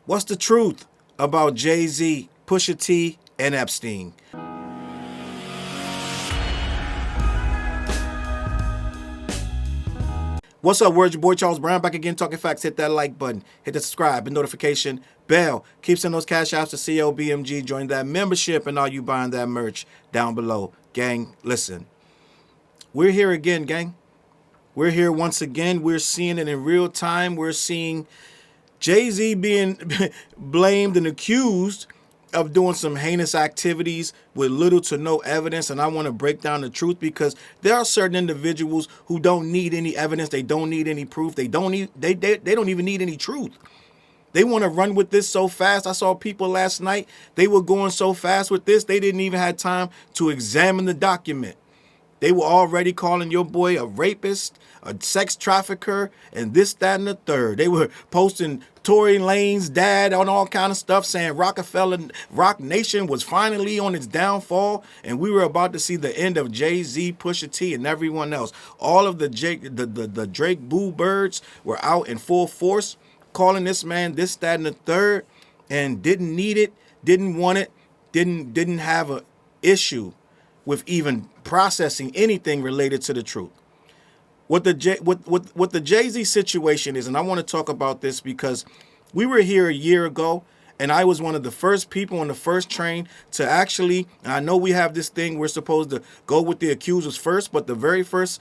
What's the truth about Jay-Z, Pusha T, and Epstein? What's up, word? Your boy Charles Brown back again, talking facts. Hit that like button, hit the subscribe and notification bell. Keep sending those cash apps to CLBMG. Join that membership and all you buying that merch down below. Gang, listen. We're here again, gang. We're here once again. We're seeing it in real time. We're seeing Jay-Z being blamed and accused of doing some heinous activities with little to no evidence, and I want to break down the truth because there are certain individuals who don't need any evidence, they don't need any proof, they don't even need any truth. They want to run with this so fast. I saw people last night, they were going so fast with this, they didn't even have time to examine the document. They were already calling your boy a rapist, a sex trafficker, and this, that, and the third. They were posting Tory Lane's dad on all kind of stuff, saying Rocnation was finally on its downfall, and we were about to see the end of Jay-Z, Pusha T, and everyone else. All of the Drake Boo Birds were out in full force, calling this man this, that, and the third, and didn't need it, didn't want it, didn't have an issue with even processing anything related to the truth. What the Jay-Z situation is, and I want to talk about this because we were here a year ago, and I was one of the first people on the first train to actually, I know we have this thing, we're supposed to go with the accusers first, but the very first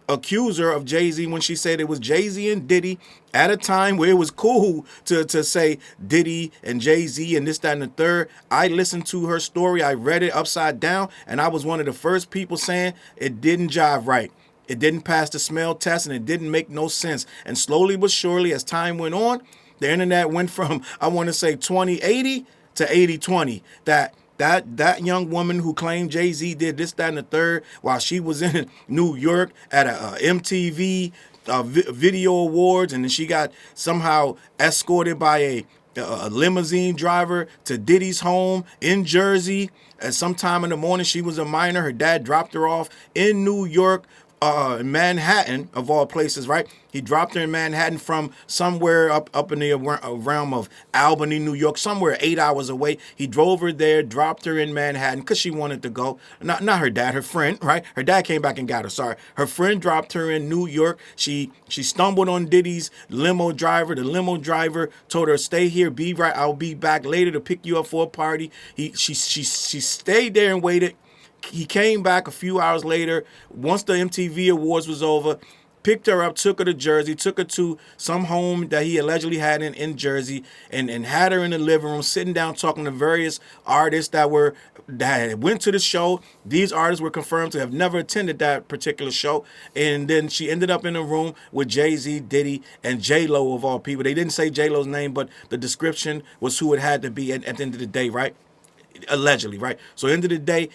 accuser of Jay-Z, when she said it was Jay-Z and Diddy at a time where it was cool to say Diddy and Jay-Z and this, that, and the third, I listened to her story, I read it upside down, and I was one of the first people saying it didn't jive right. It didn't pass the smell test, and it didn't make no sense. And slowly but surely, as time went on, the internet went from, I want to say, 20/80 to 80/20. That young woman who claimed Jay-Z did this, that, and the third while she was in New York at a MTV Video Awards, and then she got somehow escorted by a limousine driver to Diddy's home in Jersey. At some time in the morning, she was a minor. Her dad dropped her off in New York, Manhattan, of all places, right? He dropped her in Manhattan from somewhere up in the realm of Albany, New York, somewhere 8 hours away. He drove her there, dropped her in Manhattan because she wanted to go. Not her dad, her friend, right? Her dad came back and got her, sorry. Her friend dropped her in New York. She stumbled on Diddy's limo driver. The limo driver told her, stay here, be right, I'll be back later to pick you up for a party. She stayed there and waited. He came back a few hours later, once the MTV Awards was over, picked her up, took her to Jersey, took her to some home that he allegedly had in Jersey, and had her in the living room, sitting down, talking to various artists that went to the show. These artists were confirmed to have never attended that particular show. And then she ended up in a room with Jay-Z, Diddy, and J.Lo, of all people. They didn't say J.Lo's name, but the description was who it had to be at the end of the day, right? Allegedly, right? So end of the day,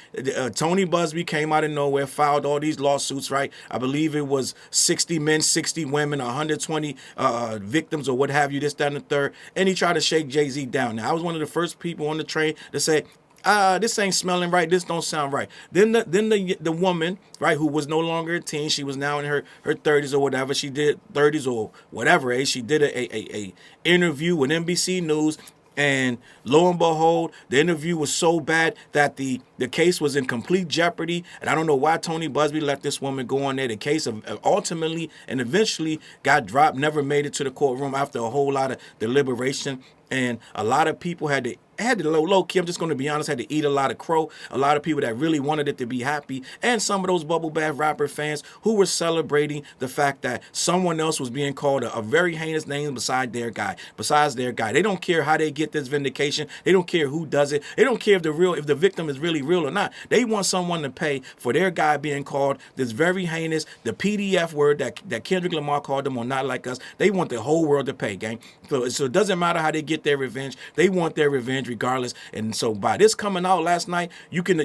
Tony Busby came out of nowhere, filed all these lawsuits, right? I believe it was 60 men, 60 women, 120 victims or what have you, this, that, and the third. And he tried to shake Jay-Z down. Now, I was one of the first people on the train to say, this ain't smelling right, this don't sound right. Then the woman, right, who was no longer a teen, she was now in her 30s or whatever, she did 30s or whatever age, she did a interview with NBC News. And lo and behold, the interview was so bad that the case was in complete jeopardy. And I don't know why Tony Busby let this woman go on there. The case ultimately and eventually got dropped, never made it to the courtroom after a whole lot of deliberation. And a lot of people had to low key, I'm just going to be honest, had to eat a lot of crow. A lot of people that really wanted it to be happy. And some of those bubble bath rapper fans who were celebrating the fact that someone else was being called a very heinous name besides their guy. They don't care how they get this vindication. They don't care who does it. They don't care if the victim is really real or not. They want someone to pay for their guy being called this very heinous, the PDF word that Kendrick Lamar called them on Not Like Us. They want the whole world to pay, gang. So it doesn't matter how they get their revenge. They want their revenge regardless. And so by this coming out last night, you can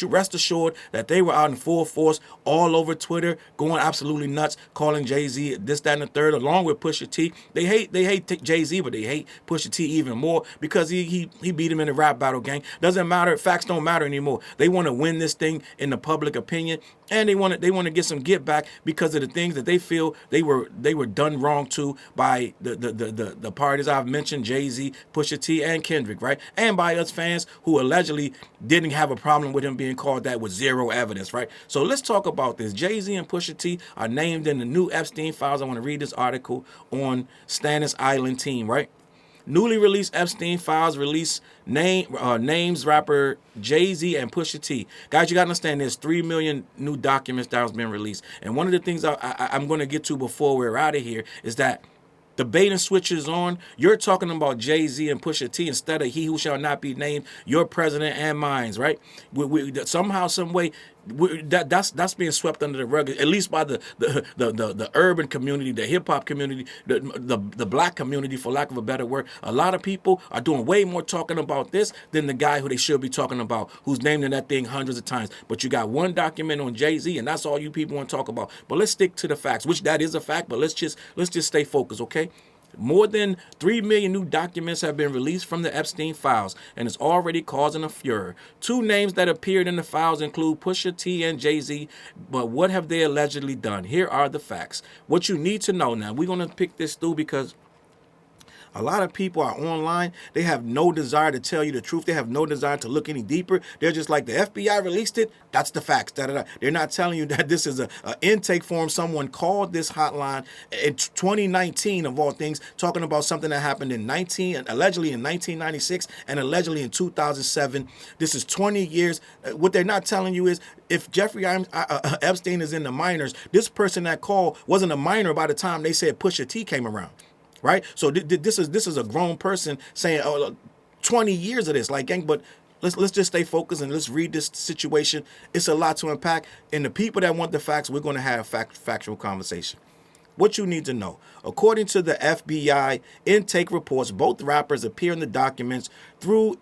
rest assured that they were out in full force all over Twitter, going absolutely nuts, calling Jay-Z this, that, and the third, along with Pusha T. They hate Jay-Z, but they hate Pusha T even more because he beat him in a rap battle, gang. Doesn't matter. Facts don't matter anymore. They want to win this thing in the public opinion, and they want to get some get back because of the things that they feel they were done wrong to by the parties I've mentioned, Jay-Z, Jay-Z, Pusha T, and Kendrick, right? And by us fans who allegedly didn't have a problem with him being called that with zero evidence, right? So let's talk about this. Jay-Z and Pusha T are named in the new Epstein files. I want to read this article on Stannis Island team, right? Newly released Epstein files release names rapper Jay-Z and Pusha T. Guys, you got to understand there's 3 million new documents that has been released. And one of the things I'm going to get to before we're out of here is that the bait and switch is on. You're talking about Jay-Z and Pusha T instead of he who shall not be named, your president and mine, right? Somehow, some way, that's being swept under the rug, at least by the urban community, the hip hop community, the black community, for lack of a better word. A lot of people are doing way more talking about this than the guy who they should be talking about, who's named in that thing hundreds of times. But you got one document on Jay-Z, and that's all you people want to talk about. But let's stick to the facts, which that is a fact. But let's just stay focused, okay? More than 3 million new documents have been released from the Epstein files, and it's already causing a furor. Two names that appeared in the files include Pusha T and Jay-Z, but what have they allegedly done? Here are the facts. What you need to know now, we're going to pick this through because a lot of people are online. They have no desire to tell you the truth. They have no desire to look any deeper. They're just like, the FBI released it. That's the facts. They're not telling you that this is an intake form. Someone called this hotline in 2019, of all things, talking about something that happened allegedly in 1996 and allegedly in 2007. This is 20 years. What they're not telling you is if Jeffrey Epstein is in the minors, this person that called wasn't a minor by the time they said Pusha T came around. Right, so this is a grown person saying, "Oh, 20 years of this, like, gang." But let's just stay focused and let's read this situation. It's a lot to unpack, and the people that want the facts, we're going to have factual conversation. What you need to know: according to the FBI intake reports, both rappers appear in the documents through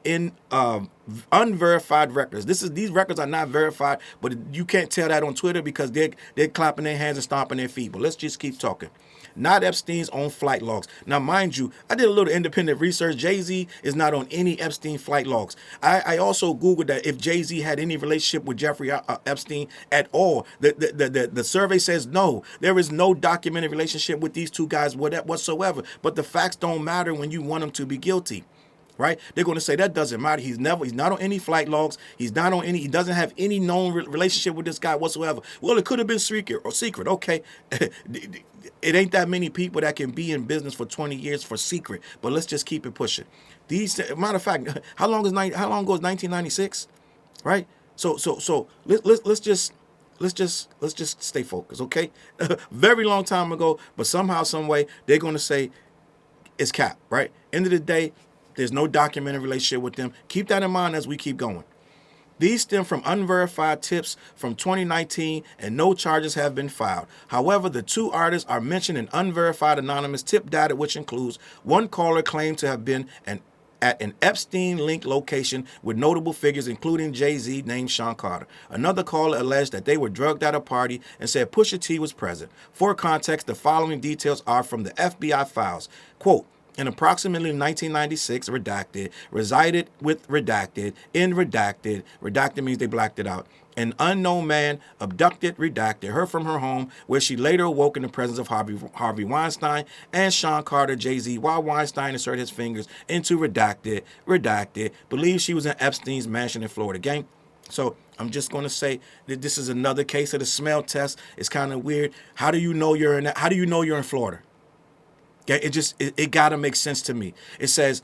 unverified records. These records are not verified, but you can't tell that on Twitter because they're clapping their hands and stomping their feet. But let's just keep talking. Not Epstein's own flight logs. Now, mind you, I did a little independent research. Jay-Z is not on any Epstein flight logs. I also Googled that if Jay-Z had any relationship with Jeffrey Epstein at all. The survey says no. There is no documented relationship with these two guys whatsoever. But the facts don't matter when you want them to be guilty. Right? They're going to say that doesn't matter. He's not on any flight logs. He doesn't have any known relationship with this guy whatsoever. Well, it could have been secret. Okay. It ain't that many people that can be in business for 20 years for secret, but let's just keep it pushing. Matter of fact, how long ago is 1996? Right? So let's just stay focused, okay? Very long time ago, but somehow, some way, they're going to say it's cap, right? End of the day, there's no documented relationship with them. Keep that in mind as we keep going. These stem from unverified tips from 2019, and no charges have been filed. However, the two artists are mentioned in unverified anonymous tip data, which includes one caller claimed to have been at an Epstein-linked location with notable figures, including Jay-Z named Sean Carter. Another caller alleged that they were drugged at a party and said Pusha T was present. For context, the following details are from the FBI files. Quote, in approximately 1996, redacted, resided with redacted, in redacted, redacted means they blacked it out. An unknown man abducted, redacted her from her home, where she later awoke in the presence of Harvey Weinstein and Sean Carter, Jay-Z, while Weinstein inserted his fingers into redacted, believed she was in Epstein's mansion in Florida. Gang. So I'm just going to say that this is another case of the smell test. It's kind of weird. How do you know you're in Florida? It gotta make sense to me. It says,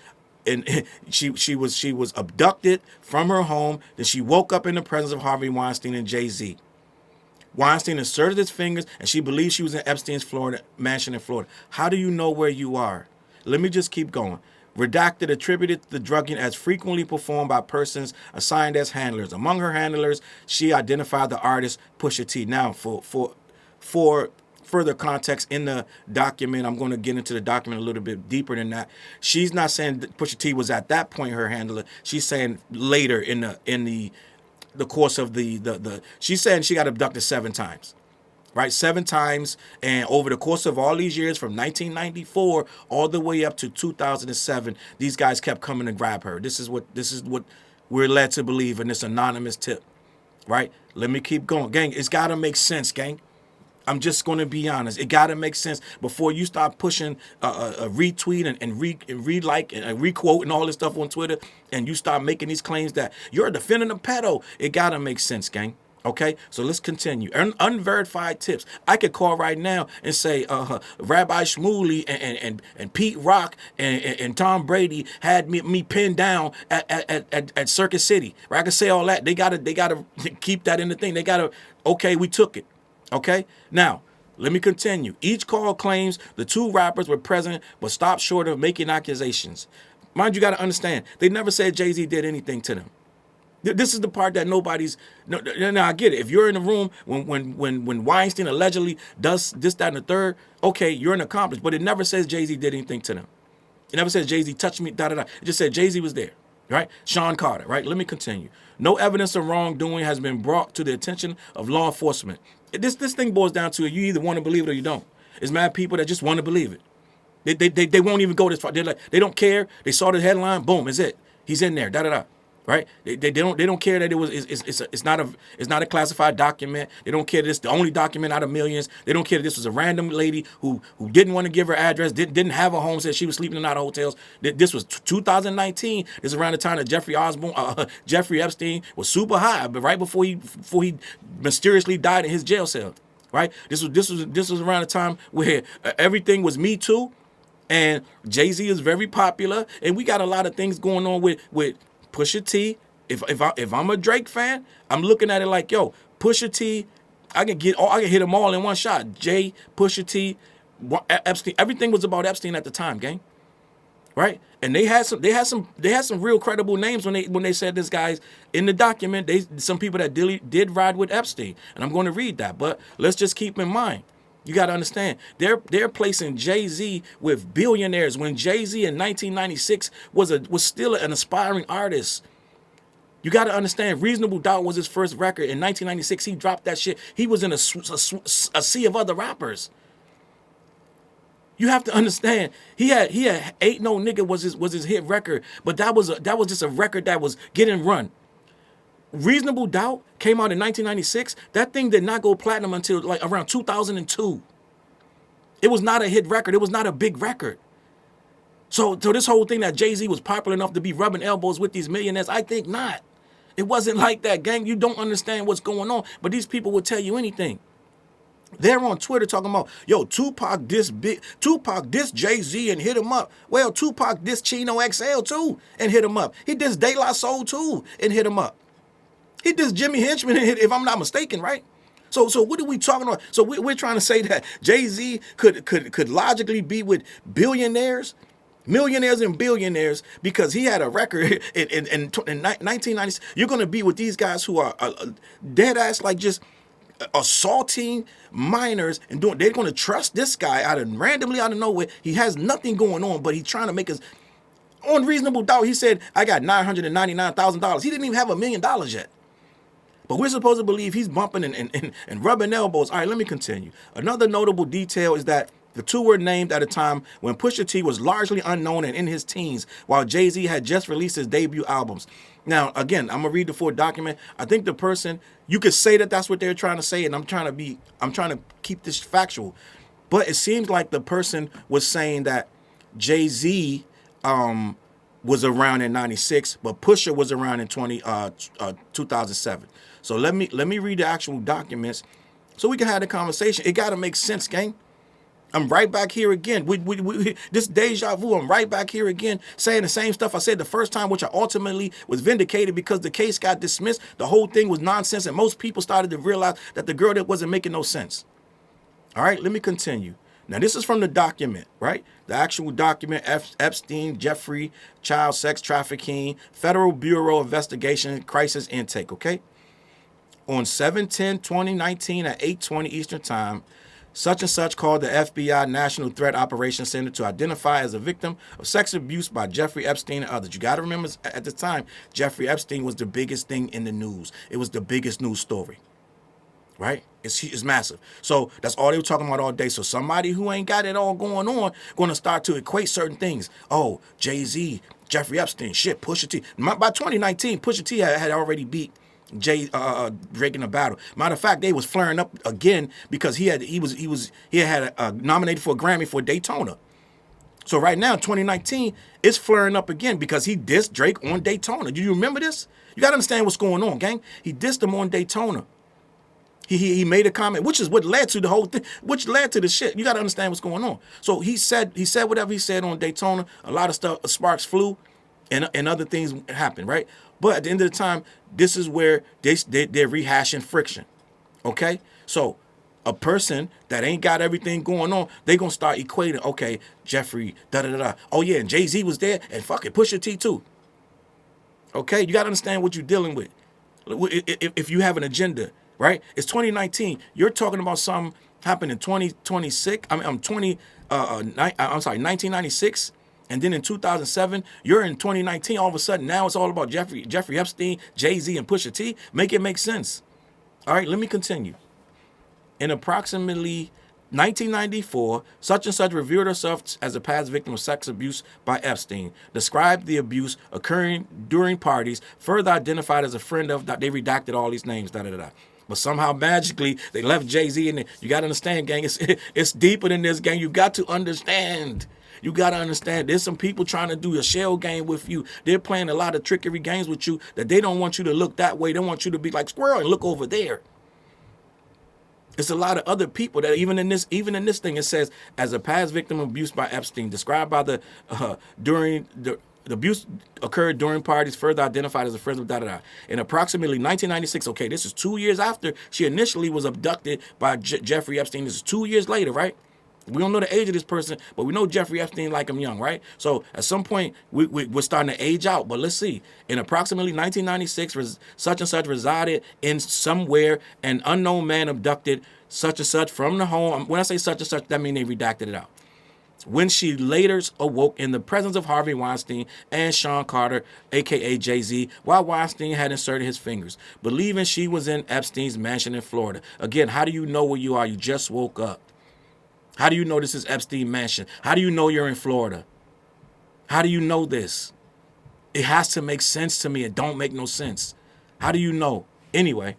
and she was abducted from her home. Then she woke up in the presence of Harvey Weinstein and Jay-Z. Weinstein inserted his fingers, and she believed she was in Epstein's mansion in Florida. How do you know where you are? Let me just keep going. Redacted attributed the drugging as frequently performed by persons assigned as handlers. Among her handlers, she identified the artist Pusha T. Now, for further context in the document, I'm going to get into the document a little bit deeper than that. She's not saying that Pusha T was at that point her handler. She's saying later in the course of the she's saying she got abducted 7 times. Right, 7 times, and over the course of all these years, from 1994 all the way up to 2007, these guys kept coming to grab her. This is what we're led to believe in this anonymous tip. Right, let me keep going, gang. It's got to make sense, gang. I'm just going to be honest. It got to make sense before you start pushing a retweet and re-like and requote and all this stuff on Twitter, and you start making these claims that you're defending a pedo. It got to make sense, gang. Okay, so let's continue. Unverified tips. I could call right now and say Rabbi Shmuley and Pete Rock and Tom Brady had me pinned down at Circuit City. Right? I can say all that. They gotta keep that in the thing. They gotta. Okay, we took it. Okay, now let me continue. Each call claims the two rappers were present but stopped short of making accusations. Mind you, got to understand, they never said Jay-Z did anything to them. This is the part that nobody's. No, I get it. If you're in the room when Weinstein allegedly does this, that, and the third, okay, you're an accomplice. But it never says Jay-Z did anything to them. It never says Jay-Z touched me. Da da da. It just said Jay-Z was there. Right? Sean Carter. Right? Let me continue. No evidence of wrongdoing has been brought to the attention of law enforcement. This thing boils down to you either want to believe it or you don't. It's mad people that just want to believe it. They won't even go this far. They're like, they don't care. They saw the headline. Boom, is it? He's in there. Da da da. Right? They don't care that it's not a classified document. They don't care that it's the only document out of millions. They don't care that this was a random lady who didn't want to give her address, didn't have a home, said she was sleeping in a lot of hotels. This was 2019. This is around the time that Jeffrey Epstein was super high, but right before he mysteriously died in his jail cell. Right? This was around the time where everything was Me Too, and Jay-Z is very popular, and we got a lot of things going on with Pusha T. If I'm a Drake fan, I'm looking at it like, yo, Pusha T, I can hit them all in one shot. Jay, Pusha T, Epstein. Everything was about Epstein at the time, gang. Right? And they had some real credible names when they said this guy's in the document. Some people that did ride with Epstein, and I'm going to read that. But let's just keep in mind, you got to understand, they're placing Jay-Z with billionaires when Jay-Z in 1996 was still an aspiring artist. You got to understand, Reasonable Doubt was his first record. In 1996, he dropped that shit. He was in a sea of other rappers. You have to understand, he had Ain't No Nigga was his hit record, but that was just a record that was getting run. Reasonable Doubt came out in 1996. That thing did not go platinum until like around 2002. It was not a hit record. It was not a big record. So this whole thing that Jay-Z was popular enough to be rubbing elbows with these millionaires, I think not. It wasn't like that, gang. You don't understand what's going on, but these people will tell you anything. They're on Twitter talking about, yo, Tupac diss Jay-Z and hit him up. Well, Tupac diss Chino XL too and hit him up. He dissed De La Soul too and hit him up. He dissed Jimmy Henchman, if I'm not mistaken, right? So what are we talking about? So we're trying to say that Jay-Z could logically be with millionaires and billionaires because he had a record in 1990s. You're going to be with these guys who are dead ass like just assaulting minors and doing. They're going to trust this guy randomly out of nowhere. He has nothing going on, but he's trying to make us. On Reasonable Doubt, he said, I got $999,000. He didn't even have $1 million yet. But we're supposed to believe he's bumping and rubbing elbows. All right, let me continue. Another notable detail is that the two were named at a time when Pusha T was largely unknown and in his teens, while Jay-Z had just released his debut albums. Now, again, I'm going to read the full document. I think the person, you could say that that's what they're trying to say, and I'm trying to keep this factual. But it seems like the person was saying that Jay-Z was around in 96, but Pusha was around in 2007. So let me read the actual documents so we can have the conversation. It got to make sense, gang. I'm right back here again. This deja vu, I'm right back here again saying the same stuff I said the first time, which I ultimately was vindicated because the case got dismissed. The whole thing was nonsense, and most people started to realize that the girl that wasn't making no sense. All right, let me continue. Now, this is from the document, right? The actual document, Epstein, Jeffrey, child sex trafficking, Federal Bureau of Investigation, crisis intake, okay? On 7/10/2019 at 8:20 Eastern Time, such and such called the FBI National Threat Operations Center to identify as a victim of sex abuse by Jeffrey Epstein and others. You got to remember, at the time, Jeffrey Epstein was the biggest thing in the news. It was the biggest news story, right? It's massive. So that's all they were talking about all day. So somebody who ain't got it all going on going to start to equate certain things. Oh, Jay-Z, Jeffrey Epstein, shit, Pusha T. By 2019, Pusha T had already beat Drake in a battle. Matter of fact, they was flaring up again because he had nominated for a Grammy for Daytona. So right now, 2019, it's flaring up again because he dissed Drake on Daytona. Do you remember this? You gotta understand what's going on, gang. He dissed him on Daytona. He made a comment, which is what led to the whole thing, which led to the shit. You gotta understand what's going on. So he said whatever he said on Daytona. A lot of stuff, sparks flew, and other things happened, right? But at the end of the time, this is where they're rehashing friction. Okay, so a person that ain't got everything going on, they gonna start equating. Okay, Jeffrey, da da da. Oh yeah, and Jay-Z was there, and fuck it, Pusha T too. Okay, you gotta understand what you're dealing with. If you have an agenda, right? It's 2019. You're talking about something happened in 2026. I'm 1996. And then in 2007, you're in 2019. All of a sudden, now it's all about Jeffrey Epstein, Jay-Z, and Pusha T. Make it make sense. All right, let me continue. In approximately 1994, such and such revealed herself as a past victim of sex abuse by Epstein, described the abuse occurring during parties, further identified as a friend of, they redacted all these names, da da da. But somehow magically they left Jay-Z in there. You got to understand, gang, it's deeper than this, gang. You got to understand. You got to understand. There's some people trying to do a shell game with you. They're playing a lot of trickery games with you that they don't want you to look that way. They want you to be like squirrel and look over there. It's a lot of other people that even in this thing, it says, as a past victim of abuse by Epstein, described by the abuse occurred during parties, further identified as a friend of da-da-da. In approximately 1996, okay, this is 2 years after she initially was abducted by Jeffrey Epstein. This is 2 years later, right? We don't know the age of this person, but we know Jeffrey Epstein like him young, right? So at some point, we're starting to age out. But let's see. In approximately 1996, such and such resided in somewhere. An unknown man abducted such and such from the home. When I say such and such, that means they redacted it out. When she later awoke in the presence of Harvey Weinstein and Sean Carter, a.k.a. Jay-Z, while Weinstein had inserted his fingers, believing she was in Epstein's mansion in Florida. Again, how do you know where you are? You just woke up. How do you know this is Epstein Mansion? How do you know you're in Florida? How do you know this? It has to make sense to me. It don't make no sense. How do you know? Anyway,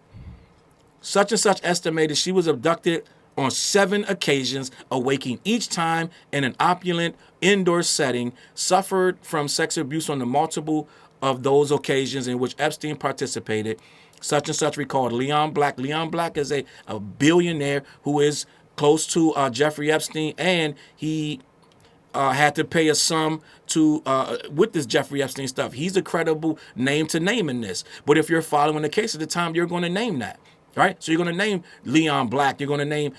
such and such estimated she was abducted on 7 occasions, awaking each time in an opulent indoor setting, suffered from sex abuse on the multiple of those occasions in which Epstein participated. Such and such recalled Leon Black. Leon Black is a billionaire who is close to Jeffrey Epstein, and he had to pay a sum to with this Jeffrey Epstein stuff. He's a credible name to name in this. But if you're following the case at the time, you're going to name that, right? So you're going to name Leon Black. You're going to name,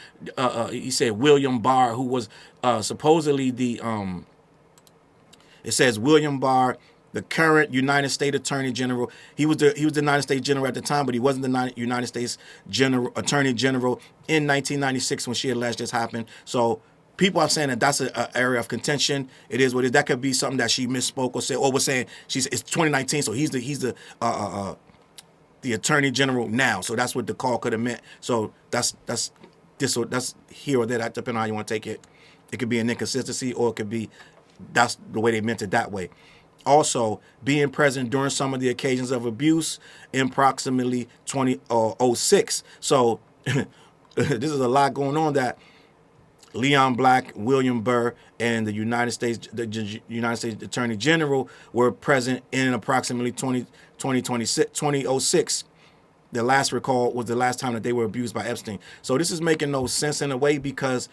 he said William Barr, who was supposedly the, it says William Barr, the current United States Attorney General. He was the United States General at the time, but he wasn't the United States Attorney General in 1996 when she alleged this happened. So people are saying that that's an area of contention. It is what it is. That could be something that she misspoke or said, or was saying it's 2019, so he's the Attorney General now. So that's what the call could have meant. So that's here or there, depending on how you want to take it. It could be an inconsistency, or it could be that's the way they meant it that way. Also, being present during some of the occasions of abuse in approximately 2006. So this is a lot going on that Leon Black, William Burr, and the United States Attorney General were present in approximately 2006. The last recall was the last time that they were abused by Epstein. So this is making no sense in a way because,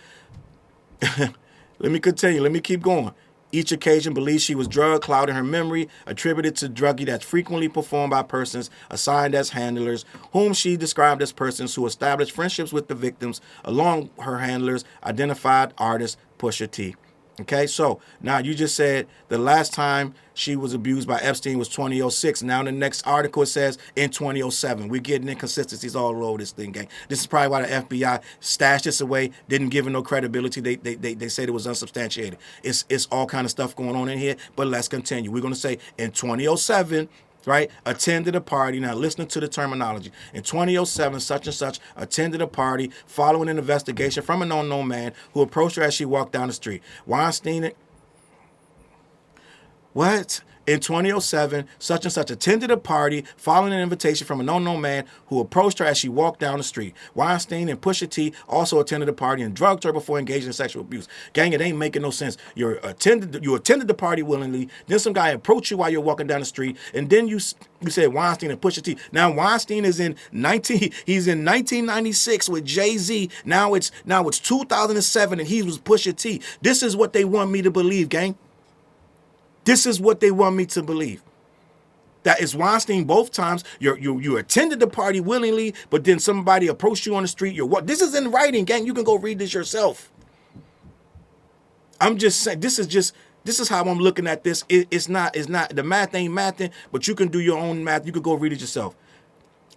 let me continue, let me keep going. Each occasion believes she was drugged, clouding her memory, attributed to druggie that's frequently performed by persons assigned as handlers, whom she described as persons who established friendships with the victims. Along her handlers, identified artist Pusha T. Okay, so now you just said the last time she was abused by Epstein was 2006. Now in the next article it says in 2007. We're getting inconsistencies all over this thing, gang. This is probably why the FBI stashed this away, didn't give it no credibility. They said it was unsubstantiated. It's all kind of stuff going on in here, but let's continue. We're going to say in 2007, right, attended a party. Now, listening to the terminology. In 2007, such and such attended a party following an investigation from an unknown man who approached her as she walked down the street. Weinstein What? In 2007, such and such attended a party following an invitation from an unknown man who approached her as she walked down the street. Weinstein and Pusha T also attended the party and drugged her before engaging in sexual abuse. Gang, it ain't making no sense. You attended the party willingly, then some guy approached you while you're walking down the street, and then you said Weinstein and Pusha T. Now Weinstein is he's in 1996 with Jay-Z. Now it's 2007 and he was Pusha T. This is what they want me to believe, gang. This is what they want me to believe. That is Weinstein both times. You attended the party willingly, but then somebody approached you on the street. This is in writing, gang. You can go read this yourself. I'm just saying, this is how I'm looking at this. It's not the math ain't mathing, but you can do your own math. You can go read it yourself.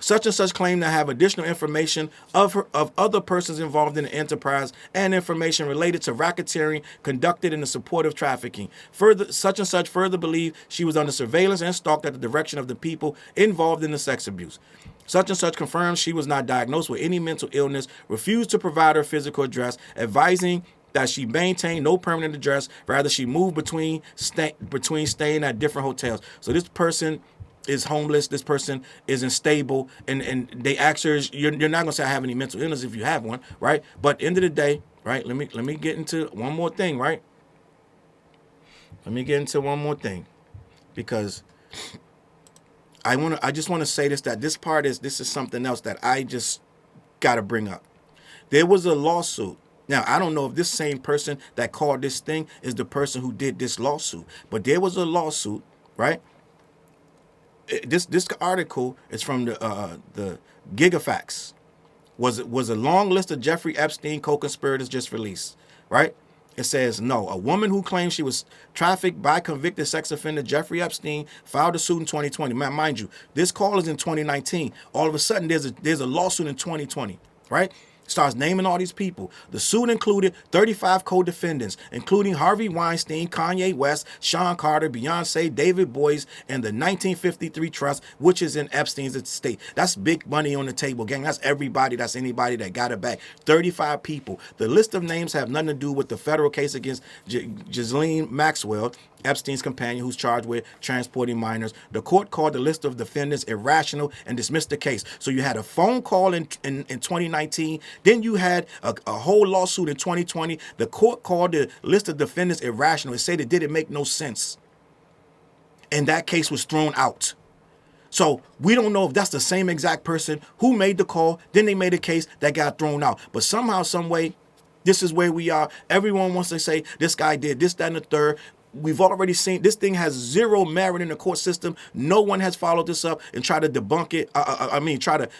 Such and such claim to have additional information of other persons involved in the enterprise and information related to racketeering conducted in the support of trafficking. Such and such further believe she was under surveillance and stalked at the direction of the people involved in the sex abuse. Such and such confirms she was not diagnosed with any mental illness, refused to provide her physical address, advising that she maintained no permanent address. Rather, she moved between staying at different hotels. So this person is homeless, this person is unstable, and they ask her, you're not gonna say I have any mental illness if you have one, right? But end of the day, right, let me get into one more thing, right? Let me get into one more thing. Because I just wanna say this, that this is something else that I just gotta bring up. There was a lawsuit. Now, I don't know if this same person that called this thing is the person who did this lawsuit, but there was a lawsuit, right? This article is from the Gigafacts. Was a long list of Jeffrey Epstein co-conspirators just released, right? It says, no, a woman who claims she was trafficked by convicted sex offender Jeffrey Epstein filed a suit in 2020. Man, mind you, this call is in 2019. All of a sudden, there's a lawsuit in 2020, right? Starts naming all these people. The suit included 35 co-defendants, including Harvey Weinstein, Kanye West, Sean Carter, Beyonce, David Boies, and the 1953 trust, which is in Epstein's estate. That's big money on the table, gang. That's everybody. That's anybody that got it back. 35 people. The list of names have nothing to do with the federal case against Ghislaine Maxwell, Epstein's companion, who's charged with transporting minors. The court called the list of defendants irrational and dismissed the case. So you had a phone call in 2019. Then you had a whole lawsuit in 2020. The court called the list of defendants irrational and said it didn't make no sense. And that case was thrown out. So we don't know if that's the same exact person who made the call. Then they made a case that got thrown out. But somehow, some way, this is where we are. Everyone wants to say this guy did this, that, and the third. We've already seen this thing has zero merit in the court system. No one has followed this up and tried to debunk it.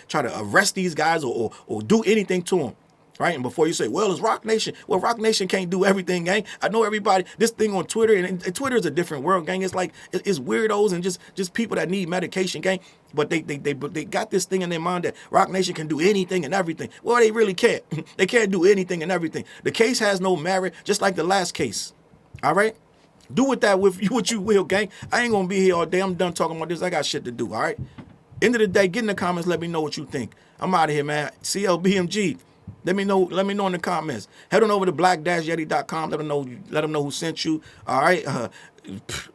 Try to arrest these guys or do anything to them, right? And before you say, well, it's Rocnation. Well, Rocnation can't do everything, gang. I know everybody. This thing on Twitter and Twitter is a different world, gang. It's like it's weirdos and just people that need medication, gang. But they got this thing in their mind that Rocnation can do anything and everything. Well, they really can't. They can't do anything and everything. The case has no merit, just like the last case. All right. Do with that with you what you will, gang. I ain't gonna be here all day. I'm done talking about this. I got shit to do, all right? End of the day, get in the comments, let me know what you think. I'm out of here, man. CLBMG. Let me know in the comments. Head on over to black-yeti.com. Let them know who sent you. All right.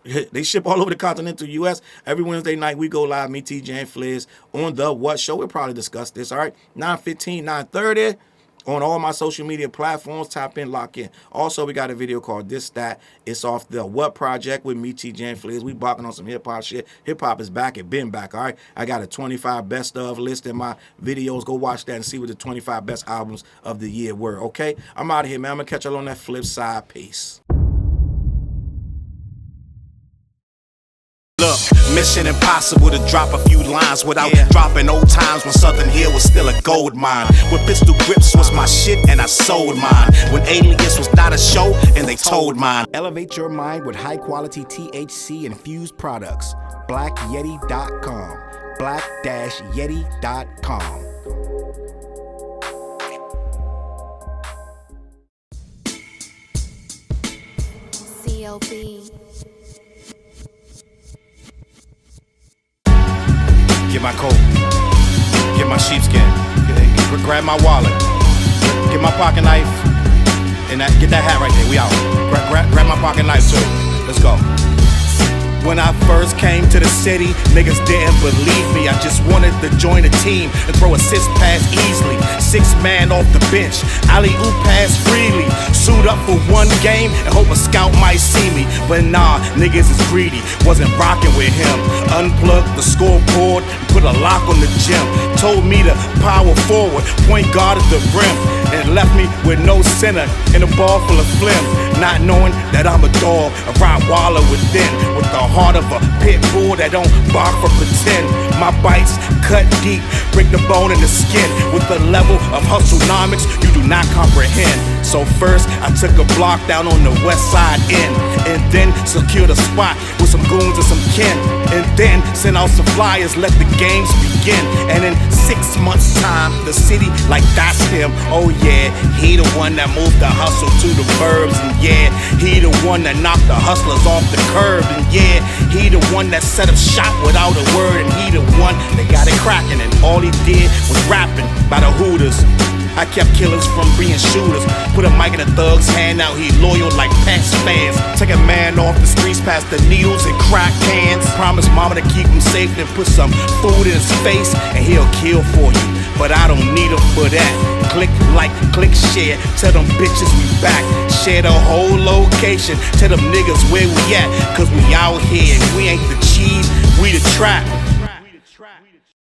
They ship all over the continental US. Every Wednesday night we go live, me, TJ, and Fliz on the What Show. We'll probably discuss this, all right? 9:15, 9:30. On all my social media platforms, tap in, lock in. Also, we got a video called This That. It's off the What Project with me, TJ, and Fliz. We barking on some hip-hop shit. Hip-hop is back. It been back, all right? I got a 25 best of list in my videos. Go watch that and see what the 25 best albums of the year were, okay? I'm out of here, man. I'm going to catch y'all on that flip side. Peace. Look, mission impossible to drop a few lines without dropping old times when Southern Hill was still a gold mine. When pistol grips was my shit and I sold mine. When Alias was not a show and they told mine. Elevate your mind with high quality THC infused products. BlackYeti.com. Black-Yeti.com. CLB. Get my coat, get my sheepskin, grab my wallet, get my pocket knife, and get that hat right there. We out. Grab my pocket knife too. Let's go. When I first came to the city, niggas didn't believe me. I just wanted to join a team and throw assist pass easily. 6 man off the bench, alley-oop pass freely. Suit up for one game and hope a scout might see me. But nah, niggas is greedy, wasn't rocking with him. Unplugged the scoreboard, put a lock on the gym. Told me to power forward, point guard at the rim. And left me with no center and a ball full of phlegm. Not knowing that I'm a dog, a Rottweiler within, with the heart of a pit bull that don't bark for pretend. My bites cut deep, break the bone and the skin. With the level of hustlenomics you do not comprehend. So first I took a block down on the west side end, and then secured a spot with some goons and some kin. And then sent out some flyers, let the games begin. And in 6 months time, the city like that's him. Oh yeah, he the one that moved the hustle to the burbs. And yeah, he the one that knocked the hustlers off the curb. And yeah, he the one that set up shop without a word. And he the one that got it cracking, and all he did was rapping by the Hooters. I kept killers from being shooters. Put a mic in a thug's hand, now he loyal like Pats fans. Take a man off the streets past the needles and crack cans. Promise mama to keep him safe and put some food in his face, and he'll kill for you, but I don't need him for that. Click like, click share, tell them bitches we back. Share the whole location, tell them niggas where we at. Cause we out here and we ain't the cheese, we the trap.